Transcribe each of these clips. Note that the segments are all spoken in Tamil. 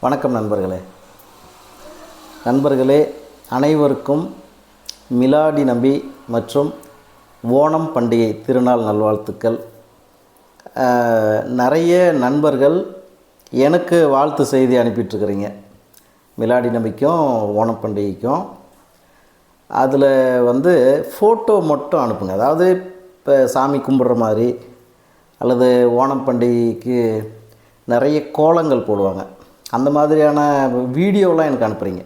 வணக்கம் நண்பர்களே அனைவருக்கும் மிலாடி நபி மற்றும் ஓணம் பண்டிகை திருநாள் நல்வாழ்த்துக்கள். நிறைய நண்பர்கள் எனக்கு வாழ்த்து செய்தி அனுப்பிட்டுருக்குறீங்க மிலாடி நபிக்கும் ஓணம் பண்டிகைக்கும். அதில் ஃபோட்டோ மட்டும் அனுப்புங்க. அதாவது இப்போ சாமி கும்பிட்ற மாதிரி அல்லது ஓணம் பண்டிகைக்கு நிறைய கோலங்கள் போடுவாங்க, அந்த மாதிரியான வீடியோலாம் எனக்கு அனுப்புகிறீங்க.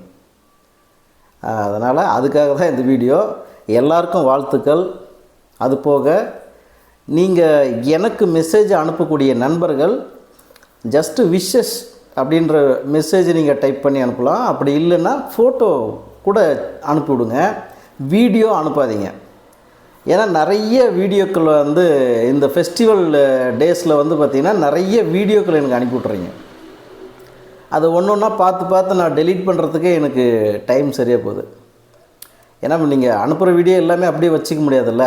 அதனால் அதுக்காக தான் இந்த வீடியோ. எல்லாருக்கும் வாழ்த்துக்கள். அது போக நீங்கள் எனக்கு மெசேஜ் அனுப்பக்கூடிய நண்பர்கள் ஜஸ்ட்டு விஷஸ் அப்படின்ற மெசேஜ் நீங்கள் டைப் பண்ணி அனுப்பலாம். அப்படி இல்லைன்னா ஃபோட்டோ கூட அனுப்பிவிடுங்க, வீடியோ அனுப்பாதீங்க. ஏன்னா நிறைய வீடியோக்கள் இந்த ஃபெஸ்டிவல் டேஸில் பார்த்திங்கன்னா நிறைய வீடியோக்கள் எனக்கு அனுப்பி விட்றீங்க. அது ஒன்று ஒன்றா பார்த்து நான் டெலீட் பண்ணுறதுக்கே எனக்கு டைம் சரியாக போகுது. ஏன்னா நீங்கள் அனுப்புகிற வீடியோ எல்லாமே அப்படியே வச்சுக்க முடியாதுல்ல,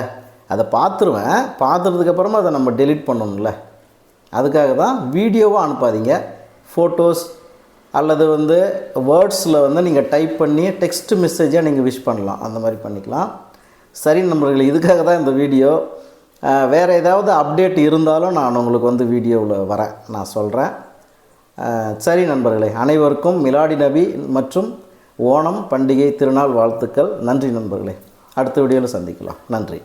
அதை பார்த்துருவேன். பார்த்துறதுக்கப்புறமா அதை நம்ம டெலீட் பண்ணணும்ல, அதுக்காக தான் வீடியோவாக அனுப்பாதீங்க. ஃபோட்டோஸ் அல்லது வேர்ட்ஸில் நீங்கள் டைப் பண்ணி டெக்ஸ்ட் மெசேஜாக நீங்கள் விஷ் பண்ணலாம், அந்த மாதிரி பண்ணிக்கலாம். சரி நண்பர்களே, இதுக்காக தான் இந்த வீடியோ. வேறு ஏதாவது அப்டேட் இருந்தாலும் நான் உங்களுக்கு வீடியோவில் வரேன், நான் சொல்கிறேன். சரி நண்பர்களே, அனைவருக்கும் மிலாடி நபி மற்றும் ஓணம் பண்டிகை திருநாள் வாழ்த்துக்கள். நன்றி நண்பர்களே. அடுத்த வீடியோவில் சந்திக்கலாம். நன்றி.